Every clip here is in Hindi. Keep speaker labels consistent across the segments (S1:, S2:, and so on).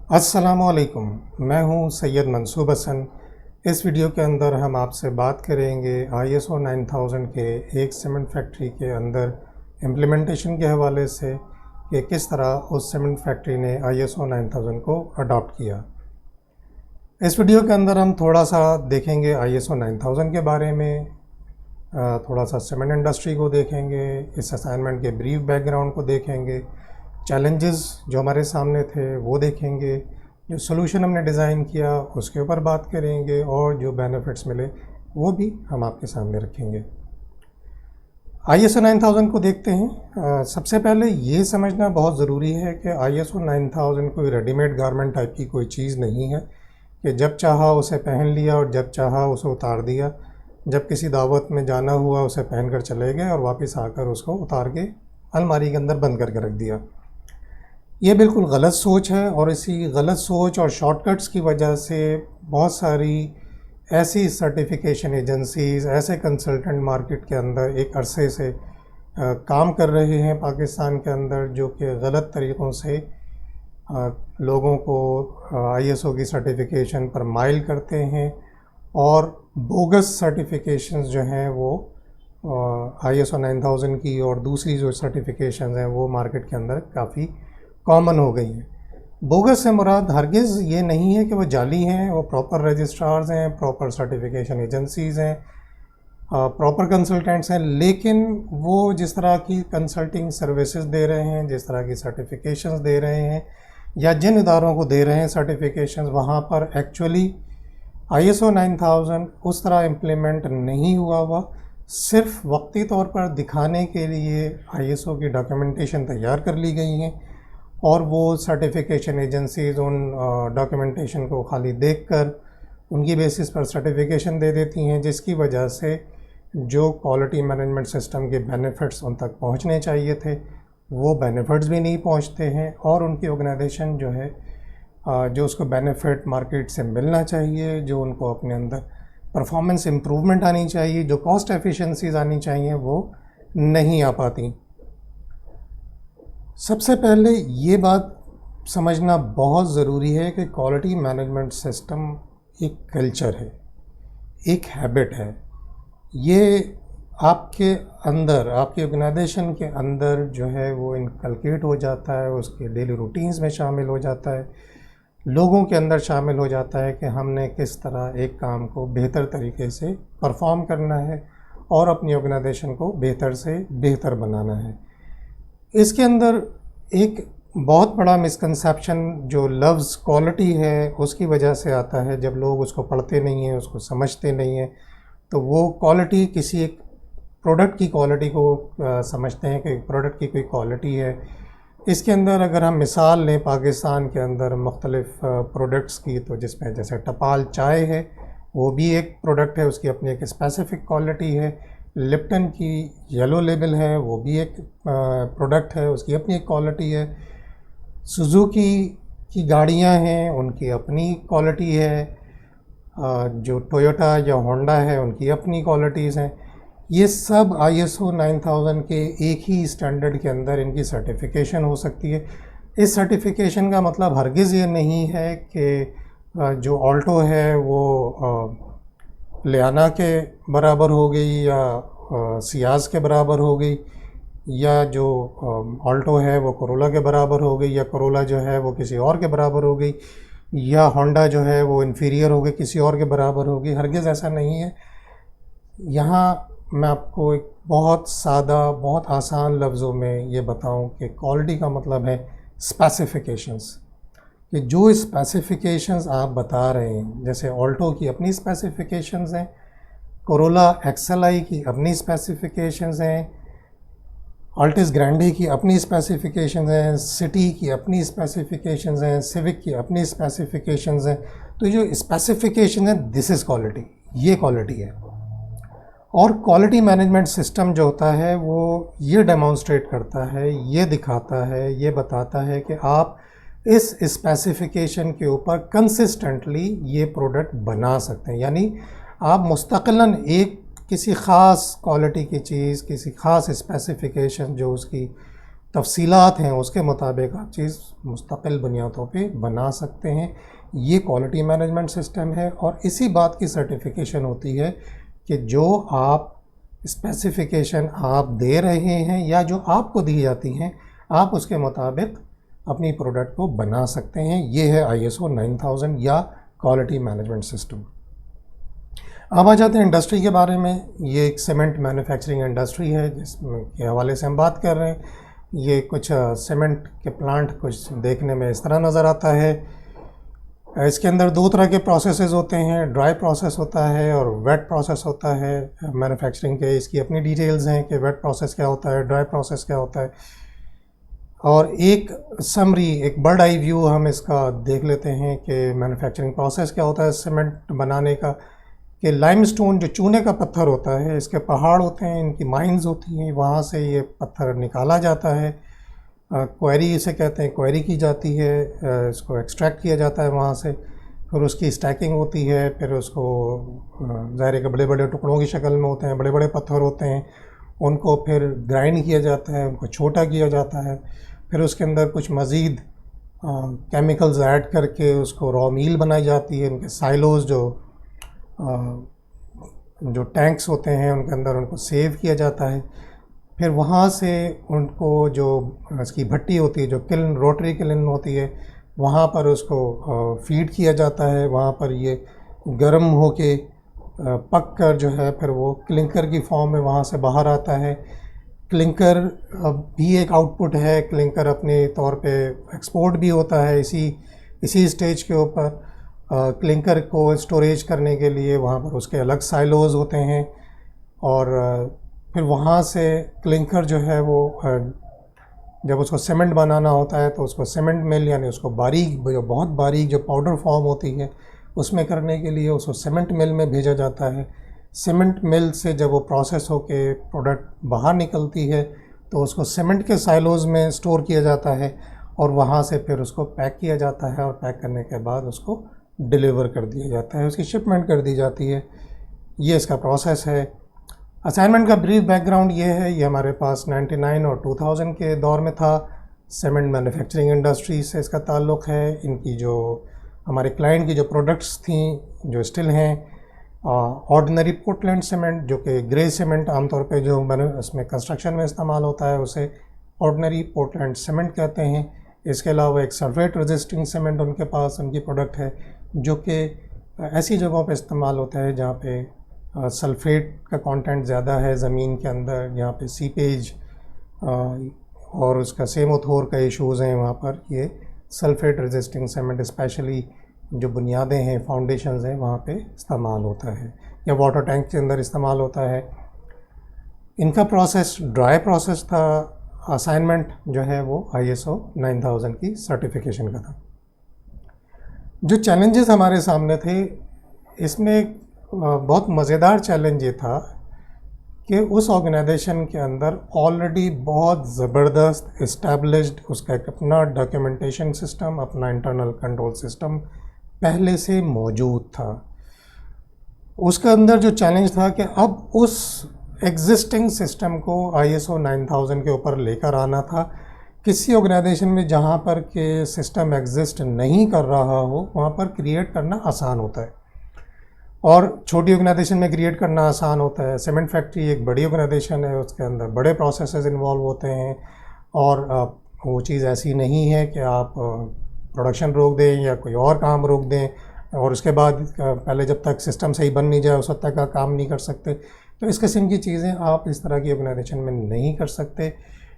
S1: अस्सलामुअलैकुम, मैं हूं सैयद मंसूब हसन। इस वीडियो के अंदर हम आपसे बात करेंगे ISO 9000 के एक सीमेंट फैक्ट्री के अंदर इम्प्लीमेंटेशन के हवाले से कि किस तरह उस सीमेंट फैक्ट्री ने ISO 9000 को अडॉप्ट किया। इस वीडियो के अंदर हम थोड़ा सा देखेंगे ISO 9000 के बारे में, थोड़ा सा सीमेंट इंडस्ट्री को देखेंगे, इस असाइनमेंट के ब्रीफ बैकग्राउंड को देखेंगे, चैलेंजेस जो हमारे सामने थे वो देखेंगे, जो सोल्यूशन हमने डिज़ाइन किया उसके ऊपर बात करेंगे और जो बेनिफिट्स मिले वो भी हम आपके सामने रखेंगे। ISO 9000 को देखते हैं। सबसे पहले ये समझना बहुत ज़रूरी है कि ISO 9000 कोई रेडीमेड गारमेंट टाइप की कोई चीज़ नहीं है कि जब चाहा उसे पहन लिया और जब चाहा उसे उतार दिया। जब किसी दावत में जाना हुआ उसे पहन कर चले गए और वापस आकर उसको उतार के अलमारी के अंदर बंद करके रख दिया। ये बिल्कुल गलत सोच है और इसी गलत सोच और शॉर्टकट्स की वजह से बहुत सारी ऐसी सर्टिफिकेशन एजेंसीज़, ऐसे कंसल्टेंट मार्केट के अंदर एक अरसे से काम कर रहे हैं पाकिस्तान के अंदर, जो कि गलत तरीक़ों से लोगों को ISO की सर्टिफिकेशन पर माइल करते हैं और बोगस सर्टिफिकेशंस जो हैं वो ISO 9000 की और दूसरी जो सर्टिफिकेशंस हैं वो मार्केट के अंदर काफ़ी कॉमन हो गई हैं। बोगस से मुराद हरगिज़ ये नहीं है कि वो जाली हैं, वो प्रॉपर रजिस्ट्रार्स हैं, प्रॉपर सर्टिफिकेशन एजेंसीज़ हैं, प्रॉपर कंसल्टेंट्स हैं, लेकिन वो जिस तरह की कंसल्टिंग सर्विसेज दे रहे हैं, जिस तरह की सर्टिफिकेशंस दे रहे हैं या जिन इदारों को दे रहे हैं सर्टिफिकेशंस, वहाँ पर एक्चुअली ISO 9000 उस तरह इम्प्लीमेंट नहीं हुआ। सिर्फ वक्ती तौर पर दिखाने के लिए ISO की डॉक्यूमेंटेशन तैयार कर ली गई हैं और वो सर्टिफिकेशन एजेंसीज़ उन डॉक्यूमेंटेशन को खाली देखकर उनकी बेसिस पर सर्टिफिकेशन दे देती हैं, जिसकी वजह से जो क्वालिटी मैनेजमेंट सिस्टम के बेनिफिट्स उन तक पहुंचने चाहिए थे वो बेनिफिट्स भी नहीं पहुंचते हैं और उनकी ऑर्गेनाइजेशन जो है जो उसको बेनिफिट मार्केट से मिलना चाहिए, जो उनको अपने अंदर परफॉर्मेंस इम्प्रूवमेंट आनी चाहिए, जो कॉस्ट एफिशिएंसीज आनी चाहिए, वो नहीं आ पाती। सबसे पहले ये बात समझना बहुत ज़रूरी है कि क्वालिटी मैनेजमेंट सिस्टम एक कल्चर है, एक हैबिट है। ये आपके अंदर, आपकी ऑर्गेनाइजेशन के अंदर जो है वो इनकलकेट हो जाता है, उसके डेली रूटीन्स में शामिल हो जाता है, लोगों के अंदर शामिल हो जाता है कि हमने किस तरह एक काम को बेहतर तरीके से परफॉर्म करना है और अपनी ऑर्गेनाइजेशन को बेहतर से बेहतर बनाना है। इसके अंदर एक बहुत बड़ा मिसकंसेप्शन जो लफ्ज़ क्वालिटी है उसकी वजह से आता है। जब लोग उसको पढ़ते नहीं हैं, उसको समझते नहीं हैं, तो वो क्वालिटी किसी एक प्रोडक्ट की क्वालिटी को समझते हैं कि प्रोडक्ट की कोई क्वालिटी है। इसके अंदर अगर हम मिसाल लें पाकिस्तान के अंदर मुख्तलिफ़ प्रोडक्ट्स की, तो जिसमें जैसे टपाल चाय है वो भी एक प्रोडक्ट है, उसकी अपनी एक स्पेसिफ़िक क्वालिटी है। लिप्टन की येलो लेबल है वो भी एक प्रोडक्ट है, उसकी अपनी एक क्वालिटी है। सुजुकी की गाड़ियां हैं उनकी अपनी क्वालिटी है, जो टोयोटा या होंडा है उनकी अपनी क्वालिटीज़ हैं। ये सब ISO 9000 के एक ही स्टैंडर्ड के अंदर इनकी सर्टिफिकेशन हो सकती है। इस सर्टिफिकेशन का मतलब हरगिज़ ये नहीं है कि जो ऑल्टो है वो लियाना के बराबर हो गई या सियाज के बराबर हो गई, या जो ऑल्टो है वो कोरोला के बराबर हो गई, या कोरोला जो है वो किसी और के बराबर हो गई, या होंडा जो है वो इन्फीरियर हो गई, किसी और के बराबर हो गई। हरगिज़ ऐसा नहीं है। यहाँ मैं आपको एक बहुत सादा, बहुत आसान लफ्ज़ों में ये बताऊं कि क्वालिटी का मतलब है स्पेसिफिकेशंस, कि जो स्पेसिफिकेशंस आप बता रहे हैं, जैसे ऑल्टो की अपनी स्पेसिफिकेशंस हैं, कोरोला XLI की अपनी स्पेसिफिकेशंस हैं, अल्टिस ग्रैंडे की अपनी स्पेसिफिकेशंस हैं, सिटी की अपनी स्पेसिफिकेशंस हैं, सिविक की अपनी स्पेसिफिकेशंस हैं। तो जो स्पेसिफिकेशन है, दिस इज़ क्वालिटी, ये क्वालिटी है। और क्वालिटी मैनेजमेंट सिस्टम जो होता है वो ये डेमोन्स्ट्रेट करता है, ये दिखाता है, ये बताता है कि आप इस स्पेसिफिकेशन के ऊपर कंसिस्टेंटली ये प्रोडक्ट बना सकते हैं। यानी आप मुस्तक़िलन एक किसी ख़ास क्वालिटी की चीज़, किसी ख़ास स्पेसिफिकेशन जो उसकी तफसीलात हैं उसके मुताबिक आप चीज़ मुस्तकिल बुनियादों पे बना सकते हैं। ये क्वालिटी मैनेजमेंट सिस्टम है और इसी बात की सर्टिफिकेशन होती है कि जो आप स्पेसिफिकेशन आप दे रहे हैं या जो आपको दी जाती हैं आप उसके मुताबिक अपनी प्रोडक्ट को बना सकते हैं। ये है ISO 9000 या क्वालिटी मैनेजमेंट सिस्टम। अब आ जाते हैं इंडस्ट्री के बारे में। ये एक सीमेंट मैन्युफैक्चरिंग इंडस्ट्री है जिसमें के हवाले से हम बात कर रहे हैं। ये कुछ सीमेंट के प्लांट कुछ देखने में इस तरह नज़र आता है। इसके अंदर दो तरह के प्रोसेसेस होते हैं, ड्राई प्रोसेस होता है और वेट प्रोसेस होता है। मैन्युफैक्चरिंग के इसकी अपनी डिटेल्स हैं कि वेट प्रोसेस क्या होता है, ड्राई प्रोसेस क्या होता है। और एक समरी, एक बर्ड आई व्यू हम इसका देख लेते हैं कि मैन्युफैक्चरिंग प्रोसेस क्या होता है सीमेंट बनाने का। कि लाइमस्टोन जो चूने का पत्थर होता है, इसके पहाड़ होते हैं, इनकी माइंस होती हैं, वहाँ से ये पत्थर निकाला जाता है। क्वेरी इसे कहते हैं, क्वेरी की जाती है, इसको एक्सट्रैक्ट किया जाता है वहाँ से। फिर उसकी स्टैकिंग होती है, फिर उसको ज़ाहिर के बड़े बड़े टुकड़ों की शक्ल में होते हैं, बड़े बड़े पत्थर होते हैं, उनको फिर ग्राइंड किया जाता है, उनको छोटा किया जाता है। फिर उसके अंदर कुछ मज़ीद केमिकल्स ऐड करके उसको रॉ मील बनाई जाती है। उनके साइलोज़ जो टैंक्स होते हैं उनके अंदर उनको सेव किया जाता है। फिर वहाँ से उनको जो इसकी भट्टी होती है, जो किल्न, रोटरी किल्न होती है, वहाँ पर उसको फीड किया जाता है। वहाँ पर ये गर्म होके पक कर जो है फिर वो क्लिंकर की फॉर्म में वहाँ से बाहर आता है। क्लिंकर भी एक आउटपुट है। क्लिंकर अपने तौर पे एक्सपोर्ट भी होता है इसी स्टेज के ऊपर। क्लिंकर को स्टोरेज करने के लिए वहाँ पर उसके अलग साइलोज़ होते हैं और फिर वहाँ से क्लिंकर जो है वो जब उसको सीमेंट बनाना होता है तो उसको सीमेंट मिल यानी उसको बारीक, जो बहुत बारीक जो पाउडर फॉर्म होती है उसमें करने के लिए उसको सीमेंट मिल में भेजा जाता है। सीमेंट मिल से जब वो प्रोसेस होके प्रोडक्ट बाहर निकलती है तो उसको सीमेंट के साइलोज़ में स्टोर किया जाता है और वहाँ से फिर उसको पैक किया जाता है और पैक करने के बाद उसको डिलीवर कर दिया जाता है, उसकी शिपमेंट कर दी जाती है। ये इसका प्रोसेस है। असाइनमेंट का ब्रीफ बैकग्राउंड ये है, ये हमारे पास 99 और 2000 के दौर में था। सीमेंट मैन्युफैक्चरिंग इंडस्ट्री से इसका ताल्लुक़ है। इनकी जो हमारे क्लाइंट की जो प्रोडक्ट्स थी जो स्टिल हैं, ऑर्डिनरी पोर्टलैंड सीमेंट जो कि ग्रे सीमेंट आमतौर पे जो उसमें कंस्ट्रक्शन में इस्तेमाल होता है उसे ऑर्डिनरी पोर्टलैंड सीमेंट कहते हैं। इसके अलावा एक सल्फेट रेजिस्टिंग सीमेंट उनके पास उनकी प्रोडक्ट है जो कि ऐसी जगहों पे इस्तेमाल होता है जहाँ पे सल्फेट का कंटेंट ज़्यादा है ज़मीन के अंदर, जहाँ पे सीपेज और उसका सेमोथोर का इश्यूज़ हैं, वहाँ पर ये सल्फेट रेजिस्टिंग सीमेंट स्पेशली जो बुनियादें हैं, फाउंडेशंस हैं, वहाँ पे इस्तेमाल होता है या वाटर टैंक के अंदर इस्तेमाल होता है। इनका प्रोसेस ड्राई प्रोसेस था। असाइनमेंट जो है वो ISO 9000 की सर्टिफिकेशन का था। जो चैलेंजेस हमारे सामने थे इसमें बहुत मज़ेदार चैलेंज ये था कि उस ऑर्गेनाइजेशन के अंदर ऑलरेडी बहुत ज़बरदस्त इस्टेब्लिश्ड उसका एक अपना डॉक्यूमेंटेशन सिस्टम, अपना इंटरनल कंट्रोल सिस्टम पहले से मौजूद था। उसके अंदर जो चैलेंज था कि अब उस एग्जिस्टिंग सिस्टम को ISO 9000 के ऊपर लेकर आना था। किसी ऑर्गेनाइजेशन में जहाँ पर के सिस्टम एग्जिस्ट नहीं कर रहा हो वहाँ पर क्रिएट करना आसान होता है और छोटी ऑर्गेनाइजेशन में क्रिएट करना आसान होता है। सीमेंट फैक्ट्री एक बड़ी ऑर्गेनाइजेशन है, उसके अंदर बड़े प्रोसेसेस इन्वॉल्व होते हैं और वो चीज़ ऐसी नहीं है कि आप प्रोडक्शन रोक दें या कोई और काम रोक दें और उसके बाद पहले जब तक सिस्टम सही बन नहीं जाए उस वक्त तक आप काम नहीं कर सकते। तो इस किस्म की चीज़ें आप इस तरह की ऑर्गेनाइजेशन में नहीं कर सकते।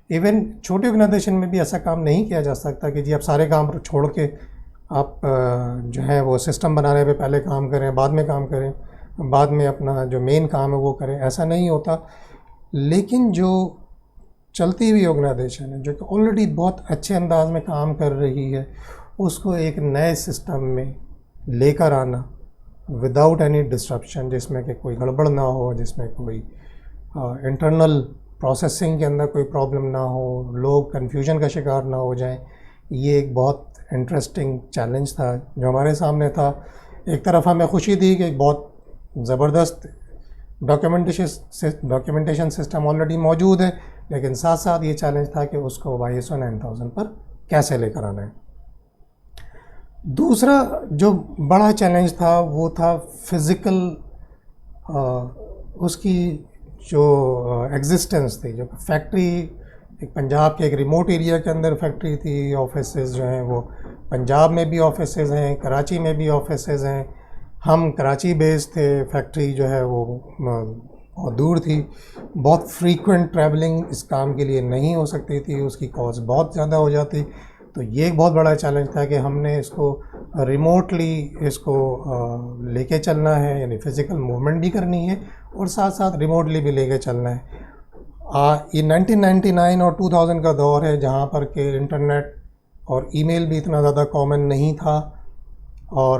S1: इवन छोटी ऑर्गेनाइजेशन में भी ऐसा काम नहीं किया जा सकता कि जी आप सारे काम छोड़ के आप जो है वो सिस्टम बनाने पे पहले काम करें, बाद में काम करें, बाद में अपना जो मेन काम है वो करें, ऐसा नहीं होता। लेकिन जो चलती हुई ऑर्गेनाइजेशन है जो कि ऑलरेडी बहुत अच्छे अंदाज में काम कर रही है उसको एक नए सिस्टम में लेकर आना विदाउट एनी डिस्ट्रप्शन, जिसमें कि कोई गड़बड़ ना हो, जिसमें कोई इंटरनल प्रोसेसिंग के अंदर कोई प्रॉब्लम ना हो, लोग कन्फ्यूजन का शिकार ना हो जाएं, ये एक बहुत इंटरेस्टिंग चैलेंज था जो हमारे सामने था। एक तरफ हमें खुशी थी कि एक बहुत ज़बरदस्त डॉक्यूमेंटेशन सिस्टम ऑलरेडी मौजूद है, लेकिन साथ साथ ये चैलेंज था कि उसको ISO 9000 पर कैसे लेकर आना है। दूसरा जो बड़ा चैलेंज था वो था फिज़िकल उसकी जो एग्जिस्टेंस थी। जो फैक्ट्री एक पंजाब के एक रिमोट एरिया के अंदर फैक्ट्री थी, ऑफिसेज जो हैं वो पंजाब में भी ऑफिसेज हैं, कराची में भी ऑफिसेज हैं। हम कराची बेस्ड थे, फैक्ट्री जो है वो बहुत दूर थी, बहुत फ्रीक्वेंट ट्रैवलिंग इस काम के लिए नहीं हो सकती थी, उसकी कॉस्ट बहुत ज़्यादा हो जाती। तो ये एक बहुत बड़ा चैलेंज था कि हमने इसको रिमोटली इसको लेके चलना है, यानी फ़िज़िकल मूवमेंट भी करनी है और साथ साथ रिमोटली भी लेके चलना है। ये 1999 और 2000 का दौर है जहाँ पर के इंटरनेट और ईमेल भी इतना ज़्यादा कॉमन नहीं था, और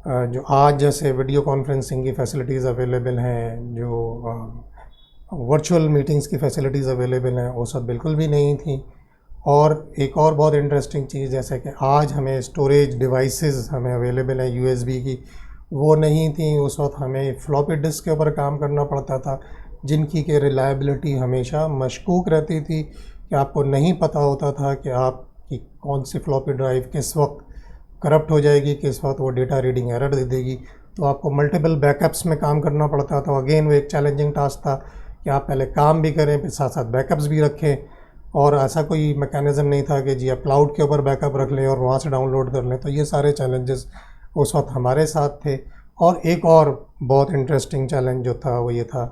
S1: जो आज जैसे वीडियो कॉन्फ्रेंसिंग की फ़ैसिलिटीज़ अवेलेबल हैं, जो वर्चुअल मीटिंग्स की फ़ैसिलिटीज़ अवेलेबल हैं, वो सब बिल्कुल भी नहीं थी। और एक और बहुत इंटरेस्टिंग चीज़, जैसे कि आज हमें स्टोरेज डिवाइसेस हमें अवेलेबल है USB की, वो नहीं थी। उस वक्त हमें फ्लॉपी डिस्क के ऊपर काम करना पड़ता था, जिनकी कि रिलायबिलिटी हमेशा मशकूक रहती थी, कि आपको नहीं पता होता था कि आपकी कौन सी फ्लॉपी ड्राइव किस वक्त करप्ट हो जाएगी, किस वक्त वो डेटा रीडिंग एरर दे देगी। तो आपको मल्टीपल बैकअप्स में काम करना पड़ता था। अगेन वो एक चैलेंजिंग टास्क था कि आप पहले काम भी करें, फिर साथ साथ बैकअप्स भी रखें। और ऐसा कोई मैकेनिज़्म नहीं था कि जी आप क्लाउड के ऊपर बैकअप रख लें और वहाँ से डाउनलोड कर लें। तो ये सारे चैलेंजेस उस वक्त हमारे साथ थे। और एक और बहुत इंटरेस्टिंग चैलेंज जो था वो ये था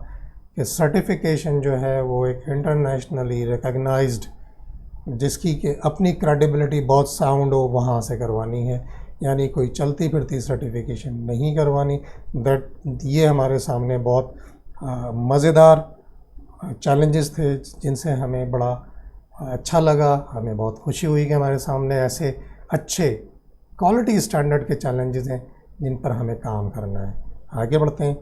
S1: कि सर्टिफिकेशन जो है वो एक इंटरनेशनली रिकग्नाइज्ड, जिसकी कि अपनी क्रेडिबिलिटी बहुत साउंड हो, वहाँ से करवानी है, यानी कोई चलती फिरती सर्टिफिकेशन नहीं करवानी। ये हमारे सामने बहुत मज़ेदार चैलेंजेस थे, जिनसे हमें बड़ा अच्छा लगा। हमें बहुत खुशी हुई कि हमारे सामने ऐसे अच्छे क्वालिटी स्टैंडर्ड के चैलेंजेस हैं जिन पर हमें काम करना है। आगे बढ़ते हैं,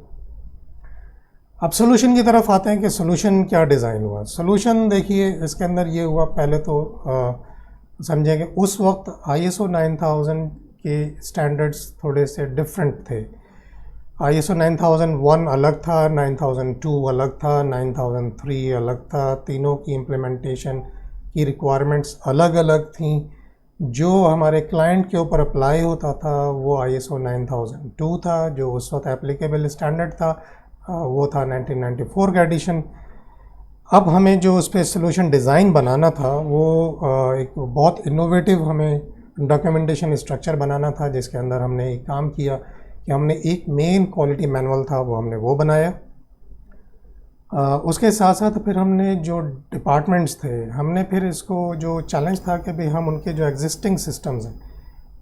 S1: अब सोल्यूशन की तरफ आते हैं कि सोल्यूशन क्या डिज़ाइन हुआ। सोल्यूशन देखिए, इसके अंदर ये हुआ, पहले तो समझें कि उस वक्त ISO 9000 के स्टैंडर्ड्स थोड़े से डिफरेंट थे। ISO 9001 अलग था, 9002 अलग था, 9003 अलग था। तीनों की इम्प्लीमेंटेशन की रिक्वायरमेंट्स अलग अलग थीं। जो हमारे क्लाइंट के ऊपर अप्लाई होता था वो ISO 9002 था, जो उस वक्त एप्लीकेबल स्टैंडर्ड था। वो था 1994 का एडिशन। अब हमें जो उस पर सोल्यूशन डिज़ाइन बनाना था वो एक बहुत इनोवेटिव हमें डॉक्यूमेंटेशन स्ट्रक्चर बनाना था, जिसके अंदर हमने एक काम किया कि हमने एक मेन क्वालिटी मैनुअल था हमने वो बनाया। उसके साथ साथ फिर हमने जो डिपार्टमेंट्स थे, हमने फिर इसको जो चैलेंज था कि भाई हम उनके जो एग्जिस्टिंग सिस्टम्स हैं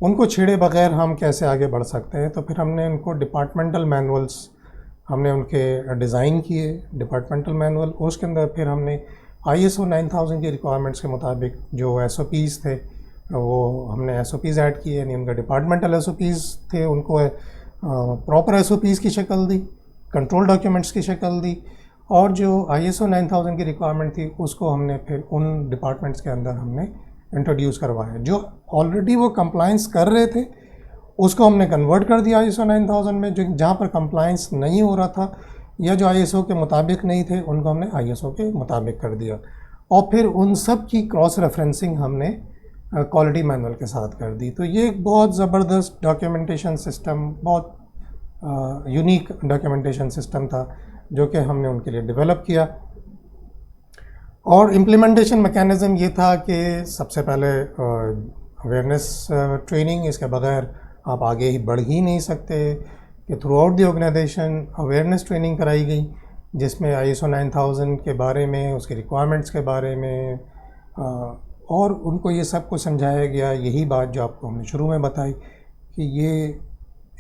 S1: उनको छेड़े बगैर हम कैसे आगे बढ़ सकते हैं। तो फिर हमने उनको डिपार्टमेंटल मैनुअल्स हमने उनके डिज़ाइन किए, डिपार्टमेंटल मैनुअल। उसके अंदर फिर हमने ISO 9000 की रिक्वायरमेंट्स के मुताबिक जो SOPs थे वो हमने SOPs ऐड किए, यानी उनका डिपार्टमेंटल SOPs थे, उनको प्रॉपर SOPs की शक्ल दी, कंट्रोल डॉक्यूमेंट्स की शक्ल दी। और जो ISO 9000 की रिक्वायरमेंट थी उसको हमने फिर उन डिपार्टमेंट्स के अंदर हमने इंट्रोड्यूस करवाया। जो ऑलरेडी वो कंप्लाइंस कर रहे थे उसको हमने कन्वर्ट कर दिया ISO 9000 में। जो जहाँ पर कंप्लाइंस नहीं हो रहा था या जो ISO के मुताबिक नहीं थे उनको हमने ISO के मुताबिक कर दिया। और फिर उन सब की क्रॉस रेफरेंसिंग हमने क्वालिटी मैनुअल के साथ कर दी। तो ये एक बहुत ज़बरदस्त डॉक्यूमेंटेशन सिस्टम, बहुत यूनिक डॉक्यूमेंटेशन सिस्टम था जो कि हमने उनके लिए डेवलप किया। और इम्प्लीमेंटेशन मैकेनिज़्म ये था कि सबसे पहले अवेयरनेस ट्रेनिंग, इसके बगैर आप आगे ही बढ़ ही नहीं सकते, कि throughout the organization awareness training कराई गई, जिसमें ISO 9000 के बारे में, उसके रिक्वायरमेंट्स के बारे में और उनको ये सब कुछ समझाया गया। यही बात जो आपको हमने शुरू में बताई कि ये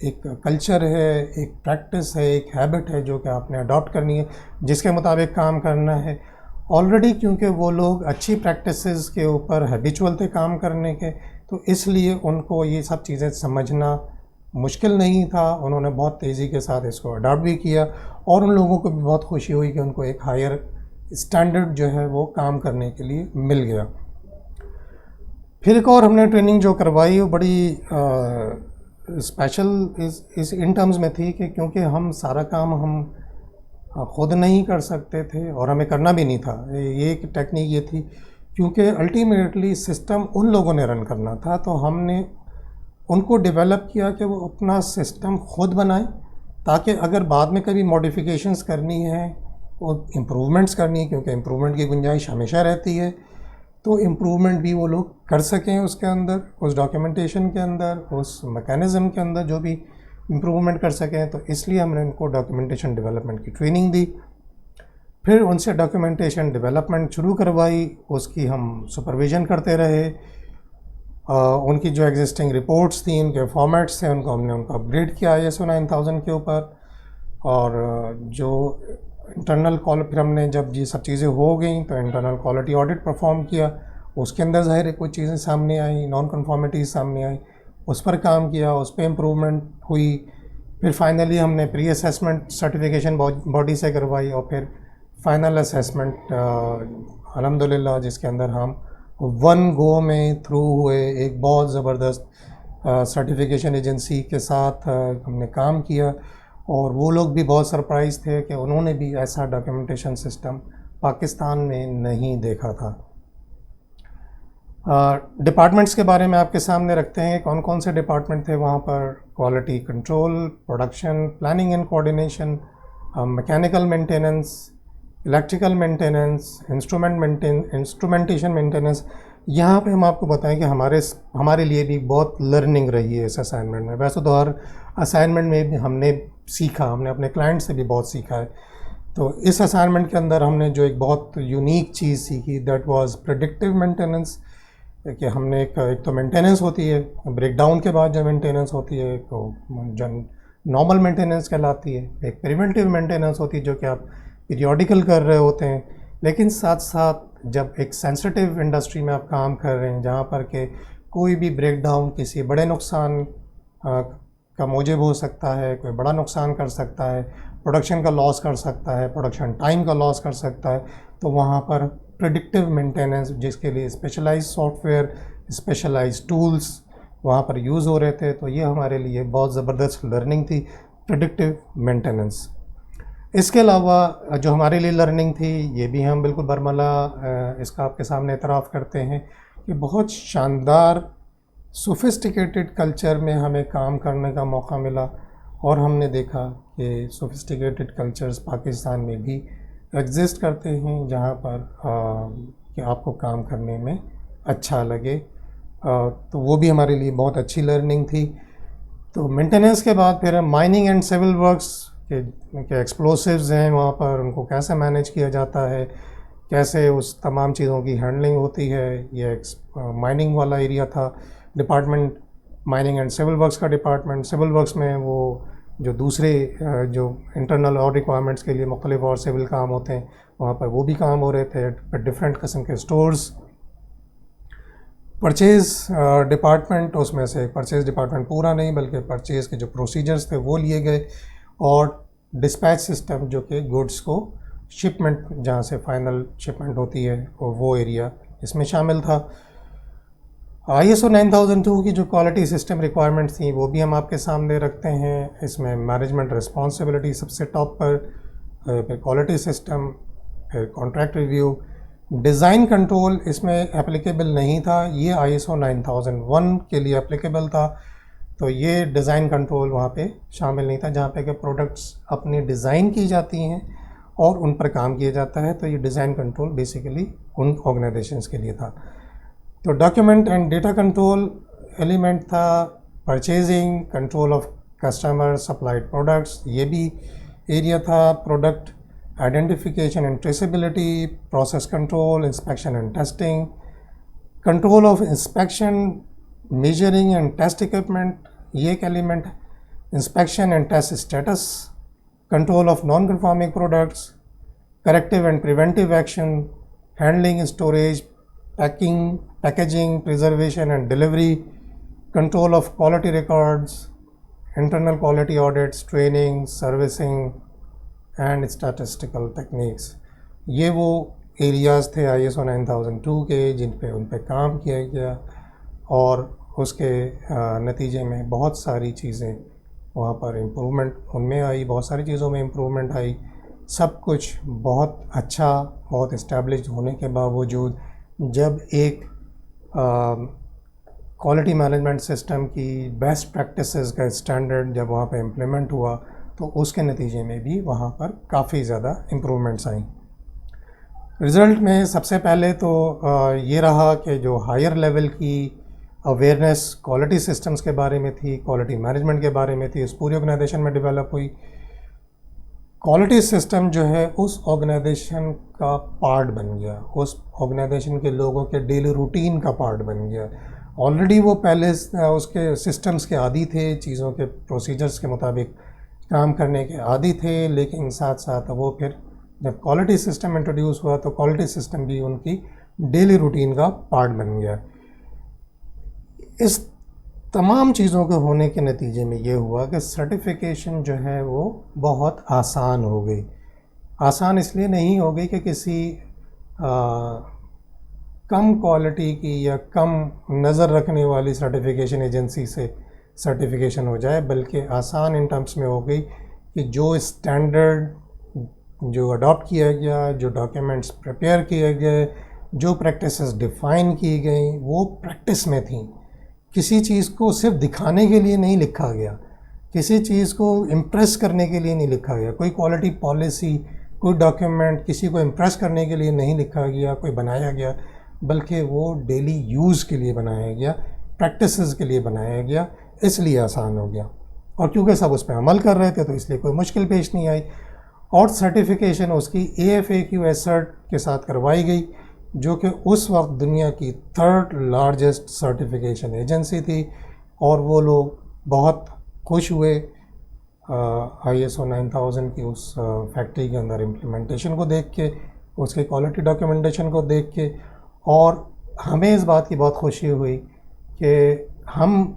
S1: एक कल्चर है, एक प्रैक्टिस है, एक हैबिट है जो कि आपने अडॉप्ट करनी है, जिसके मुताबिक काम करना है। ऑलरेडी क्योंकि वो लोग अच्छी प्रैक्टिसेस के ऊपर हैबिचुअल थे काम करने के, तो इसलिए उनको ये सब चीज़ें समझना मुश्किल नहीं था। उन्होंने बहुत तेज़ी के साथ इसको अडॉप्ट भी किया और उन लोगों को भी बहुत खुशी हुई कि उनको एक हायर स्टैंडर्ड जो है वो काम करने के लिए मिल गया। फिर एक और हमने ट्रेनिंग जो करवाई वो बड़ी स्पेशल इस इन टर्म्स में थी कि क्योंकि हम सारा काम हम ख़ुद नहीं कर सकते थे और हमें करना भी नहीं था। ये एक टेक्निक ये थी, क्योंकि अल्टीमेटली सिस्टम उन लोगों ने रन करना था, तो हमने उनको डेवलप किया कि वो अपना सिस्टम ख़ुद बनाएं, ताकि अगर बाद में कभी मॉडिफिकेशंस करनी है, वो इम्प्रूवमेंट्स करनी है, क्योंकि इम्प्रूवमेंट की गुंजाइश हमेशा रहती है, तो इम्प्रूवमेंट भी वो लोग कर सकें उसके अंदर, उस डॉक्यूमेंटेशन के अंदर, उस मैकेनिज़्म के अंदर जो भी इम्प्रूवमेंट कर सकें। तो इसलिए हमने उनको डॉक्यूमेंटेशन डेवलपमेंट की ट्रेनिंग दी। फिर उनसे डॉक्यूमेंटेशन डेवलपमेंट शुरू करवाई, उसकी हम सुपरविज़न करते रहे। उनकी जो एग्जिस्टिंग रिपोर्ट्स थी, उनके फॉर्मेट्स थे, उनको अपग्रेड किया ISO 9000 के ऊपर। और जो इंटरनल फिर हमने जब ये सब चीज़ें हो गई तो इंटरनल क्वालिटी ऑडिट परफॉर्म किया। उसके अंदर ज़ाहिर है कुछ चीज़ें सामने आई, नॉन कन्फॉर्मिटीज़ सामने आई, उस पर काम किया, उस पर इम्प्रूवमेंट हुई। फिर फाइनली हमने प्री असेसमेंट सर्टिफिकेशन बॉडी से करवाई, और फिर फाइनल असेसमेंट अल्हम्दुलिल्लाह, जिसके अंदर हम वन गो में थ्रू हुए। एक बहुत ज़बरदस्त सर्टिफिकेशन एजेंसी के साथ हमने काम किया, और वो लोग भी बहुत सरप्राइज़ थे कि उन्होंने भी ऐसा डॉक्यूमेंटेशन सिस्टम पाकिस्तान में नहीं देखा था। डिपार्टमेंट्स के बारे में आपके सामने रखते हैं, कौन कौन से डिपार्टमेंट थे वहाँ पर। Quality control, production, planning and coordination, mechanical maintenance, electrical maintenance, instrumentation maintenance. यहाँ पे हम आपको बताएं कि हमारे लिए भी बहुत लर्निंग रही है इस असाइनमेंट में। वैसे तो हर असाइनमेंट में भी हमने अपने क्लाइंट से भी बहुत सीखा है। तो इस असाइनमेंट के अंदर हमने जो एक बहुत यूनिक चीज़ सीखी, दैट वाज प्रेडिक्टिव मेंटेनेंस। कि हमने एक तो मेंटेनेंस होती है, ब्रेकडाउन के बाद जो मेंटेनेंस होती है तो जो नॉर्मल मेंटेनेंस कहलाती है। एक प्रिवेंटिव मेंटेनेंस होती है जो कि आप पीरियोडिकल कर रहे होते हैं, लेकिन साथ साथ जब एक सेंसिटिव इंडस्ट्री में आप काम कर रहे हैं, जहाँ पर के कोई भी ब्रेकडाउन किसी बड़े नुकसान का मूजिब हो सकता है, कोई बड़ा नुकसान कर सकता है, प्रोडक्शन का लॉस कर सकता है, प्रोडक्शन टाइम का लॉस कर सकता है, तो वहाँ पर प्रेडिक्टिव मेंटेनेंस, जिसके लिए स्पेशलाइज्ड सॉफ्टवेयर, स्पेशलाइज्ड टूल्स वहाँ पर यूज़ हो रहे थे। तो ये हमारे लिए बहुत ज़बरदस्त लर्निंग थी, प्रेडिक्टिव मेंटेनेंस। इसके अलावा जो हमारे लिए लर्निंग थी, ये भी हम बिल्कुल बरमला इसका आपके सामने एतराफ़ करते हैं कि बहुत शानदार सोफिस्टिकेटेड कल्चर में हमें काम करने का मौका मिला, और हमने देखा कि सोफिस्टिकेटेड कल्चर्स पाकिस्तान में भी एग्जिस्ट करते हैं, जहाँ पर कि आपको काम करने में अच्छा लगे। तो वो भी हमारे लिए बहुत अच्छी लर्निंग थी। तो मेंटेनेंस के बाद फिर माइनिंग एंड सिविल वर्क्स के एक्सप्लोसिव्स हैं, वहाँ पर उनको कैसे मैनेज किया जाता है, कैसे उस तमाम चीज़ों की हैंडलिंग होती है। ये माइनिंग वाला एरिया था department, mining and civil works का डिपार्टमेंट। सिविल वर्क्स में वो जो दूसरे जो इंटरनल और रिक्वायरमेंट्स के लिए मुख्तलिफ और सिविल काम होते हैं, वहाँ पर वो भी काम हो रहे थे, डिफरेंट किस्म के स्टोर्स। परचेज़ डिपार्टमेंट, उसमें से परचेज़ डिपार्टमेंट पूरा नहीं बल्कि परचेज़ के जो प्रोसीजर्स थे वो लिए गए, और डिस्पैच सिस्टम जो कि गुड्स को शिपमेंट, जहाँ से फाइनल शिपमेंट होती है, वो एरिया इसमें शामिल था। ISO 9002 की जो क्वालिटी सिस्टम रिक्वायरमेंट्स थी वो भी हम आपके सामने रखते हैं। इसमें मैनेजमेंट रिस्पॉन्सिबिलिटी सबसे टॉप पर, फिर क्वालिटी सिस्टम, फिर कॉन्ट्रैक्ट रिव्यू, डिज़ाइन कंट्रोल इसमें एप्लीकेबल नहीं था, ये ISO 9001 के लिए एप्लीकेबल था। तो ये डिज़ाइन कंट्रोल वहाँ पे शामिल नहीं था, जहाँ पे कि प्रोडक्ट्स अपनी डिज़ाइन की जाती हैं और उन पर काम किया जाता है। तो ये डिज़ाइन कंट्रोल बेसिकली उन ऑर्गेनाइजेशंस के लिए था। तो document and data control element था, purchasing, control of customer supplied products, ये भी एरिया था। Product identification and traceability, process control, inspection and testing, control of inspection, measuring and test equipment, ये एक एलिमेंट है। Inspection and test status, control of non conforming products, corrective and preventive action, handling, storage, packaging, preservation and delivery, control of quality records, internal quality audits, training, servicing and statistical techniques। ये वो एरियाज़ थे ISO 9002 के जिन पे उन पे काम किया गया, और उसके नतीजे में बहुत सारी चीज़ें वहाँ पर इम्प्रूवमेंट उनमें आई, बहुत सारी चीज़ों में इम्प्रूवमेंट आई। सब कुछ बहुत अच्छा, बहुत इस्टेब्लिश्ड होने के बावजूद जब एक क्वालिटी मैनेजमेंट सिस्टम की बेस्ट प्रैक्टिसेस का स्टैंडर्ड जब वहाँ पे इम्प्लीमेंट हुआ तो उसके नतीजे में भी वहाँ पर काफ़ी ज़्यादा इम्प्रूवमेंट्स आई। रिज़ल्ट में सबसे पहले तो ये रहा कि जो हायर लेवल की अवेयरनेस क्वालिटी सिस्टम्स के बारे में थी, क्वालिटी मैनेजमेंट के बारे में थी, इस पूरी ऑर्गेनाइजेशन में डेवलप हुई। क्वालिटी सिस्टम जो है उस ऑर्गेनाइजेशन का पार्ट बन गया, उस ऑर्गेनाइजेशन के लोगों के डेली रूटीन का पार्ट बन गया। ऑलरेडी वो पहले उसके सिस्टम्स के आदी थे, चीज़ों के प्रोसीजर्स के मुताबिक काम करने के आदी थे, लेकिन साथ साथ वो फिर जब क्वालिटी सिस्टम इंट्रोड्यूस हुआ तो क्वालिटी सिस्टम भी उनकी डेली रूटीन का पार्ट बन गया। इस तमाम चीज़ों के होने के नतीजे में ये हुआ कि सर्टिफिकेशन जो है वो बहुत आसान हो गई। आसान इसलिए नहीं हो गई कि किसी कम क्वालिटी की या कम नज़र रखने वाली सर्टिफिकेशन एजेंसी से सर्टिफिकेशन हो जाए, बल्कि आसान इन टर्म्स में हो गई कि जो स्टैंडर्ड जो अडॉप्ट किया गया, जो डॉक्यूमेंट्स प्रिपेयर किए गए, जो प्रैक्टिसेस डिफ़ाइन की गई, वो प्रैक्टिस में थी। किसी चीज़ को सिर्फ दिखाने के लिए नहीं लिखा गया, किसी चीज़ को इम्प्रेस करने के लिए नहीं लिखा गया, कोई क्वालिटी पॉलिसी, कोई डॉक्यूमेंट किसी को इम्प्रेस करने के लिए नहीं लिखा गया, कोई बनाया गया, बल्कि वो डेली यूज़ के लिए बनाया गया, प्रैक्टिसेस के लिए बनाया गया, इसलिए आसान हो गया। और क्योंकि सब उस पर अमल कर रहे थे तो इसलिए कोई मुश्किल पेश नहीं आई। और सर्टिफिकेशन उसकी AFAQ एसर्ट के साथ करवाई गई, जो कि उस वक्त दुनिया की 3rd लार्जेस्ट सर्टिफिकेशन एजेंसी थी। और वो लोग बहुत खुश हुए ISO 9000 की उस फैक्ट्री के अंदर इम्प्लीमेंटेशन को देख के, उसके क्वालिटी डॉक्यूमेंटेशन को देख के। और हमें इस बात की बहुत खुशी हुई कि हम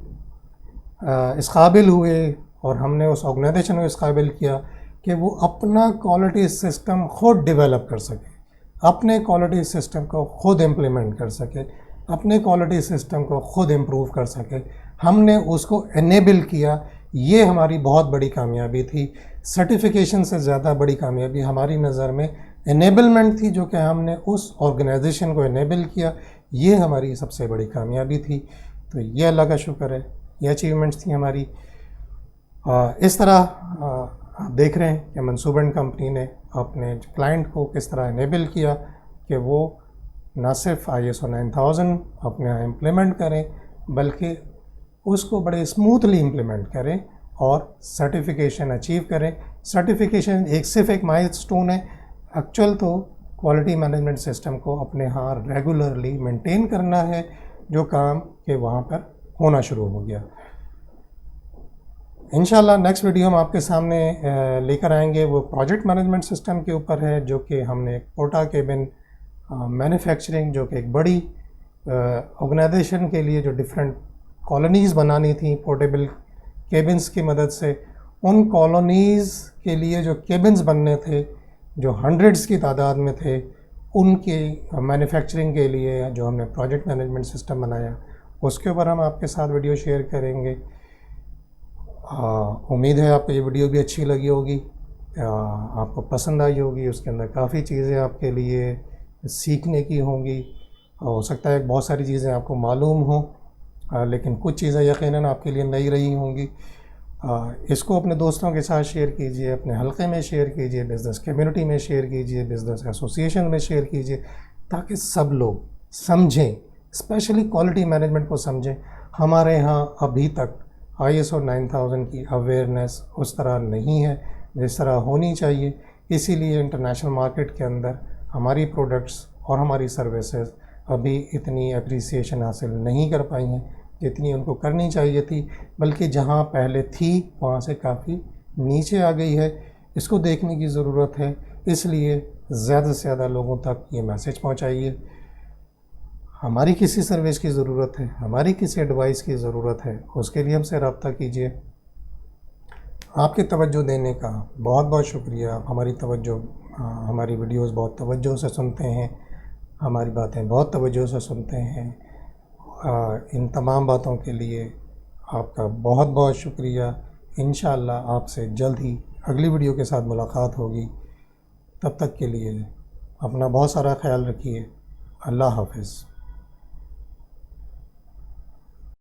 S1: इस काबिल हुए और हमने उस ऑर्गेनाइजेशन को इस काबिल किया कि वो अपना क्वालिटी सिस्टम खुद डेवलप कर सके, अपने क्वालिटी सिस्टम को खुद इम्प्लीमेंट कर सके, अपने क्वालिटी सिस्टम को खुद इम्प्रूव कर सके। हमने उसको एनेबल किया। ये हमारी बहुत बड़ी कामयाबी थी। सर्टिफिकेशन से ज़्यादा बड़ी कामयाबी हमारी नज़र में एनेबलमेंट थी, जो कि हमने उस ऑर्गेनाइजेशन को एनेबल किया। ये हमारी सबसे बड़ी कामयाबी थी। तो ये अल्लाह का शुक्र है, ये अचीवमेंट्स थी हमारी। इस तरह आप देख रहे हैं कि मंसूबन कंपनी ने अपने क्लाइंट को किस तरह इनेबल किया कि वो ना सिर्फ ISO 9000 अपने यहाँ इम्प्लीमेंट करें, बल्कि उसको बड़े स्मूथली इम्प्लीमेंट करें और सर्टिफिकेशन अचीव करें। सर्टिफिकेशन सिर्फ एक माइलस्टोन है। एक्चुअल तो क्वालिटी मैनेजमेंट सिस्टम को अपने यहाँ रेगुलरली मेंटेन करना है, जो काम के वहाँ पर होना शुरू हो गया। इंशाल्लाह नेक्स्ट वीडियो हम आपके सामने लेकर आएंगे, वो प्रोजेक्ट मैनेजमेंट सिस्टम के ऊपर है, जो कि हमने पोर्टा केबिन मैन्युफैक्चरिंग, जो कि एक बड़ी ऑर्गेनाइजेशन के लिए जो डिफरेंट कॉलोनीज़ बनानी थी पोर्टेबल केबिन्स की मदद से, उन कॉलोनीज़ के लिए जो केबिन्स बनने थे, जो हंड्रेड्स की तादाद में थे, उनकी मैन्युफैक्चरिंग के लिए जो हमने प्रोजेक्ट मैनेजमेंट सिस्टम बनाया, उसके ऊपर हम आपके साथ वीडियो शेयर करेंगे। उम्मीद है आपको ये वीडियो भी अच्छी लगी होगी, आपको पसंद आई होगी। उसके अंदर काफ़ी चीज़ें आपके लिए सीखने की होंगी। हो सकता है बहुत सारी चीज़ें आपको मालूम हो, लेकिन कुछ चीज़ें यकीनन आपके लिए नई रही होंगी। इसको अपने दोस्तों के साथ शेयर कीजिए, अपने हलक़े में शेयर कीजिए, बिज़नेस कम्युनिटी में शेयर कीजिए, बिज़नेस एसोसिएशन में शेयर कीजिए, ताकि सब लोग समझें, स्पेशली क्वालिटी मैनेजमेंट को समझें। हमारे यहाँ अभी तक ISO 9000 की अवेयरनेस उस तरह नहीं है जिस तरह होनी चाहिए। इसीलिए इंटरनेशनल मार्केट के अंदर हमारी प्रोडक्ट्स और हमारी सर्विसेज अभी इतनी अप्रिसिएशन हासिल नहीं कर पाई हैं जितनी उनको करनी चाहिए थी, बल्कि जहां पहले थी वहां से काफ़ी नीचे आ गई है। इसको देखने की ज़रूरत है, इसलिए ज़्यादा से ज़्यादा लोगों तक ये मैसेज पहुंचाइए। हमारी किसी सर्विस की ज़रूरत है, हमारी किसी एडवाइस की ज़रूरत है, उसके लिए हमसे रब्ता कीजिए। आपके तवज्जो देने का बहुत बहुत शुक्रिया। आप हमारी वीडियोस बहुत तवज्जो से सुनते हैं, हमारी बातें बहुत तवज्जो से सुनते हैं। इन तमाम बातों के लिए आपका बहुत बहुत शुक्रिया। इंशाअल्लाह आपसे जल्द ही अगली वीडियो के साथ मुलाकात होगी। तब तक के लिए अपना बहुत सारा ख्याल रखिए। अल्लाह हाफ़िज़।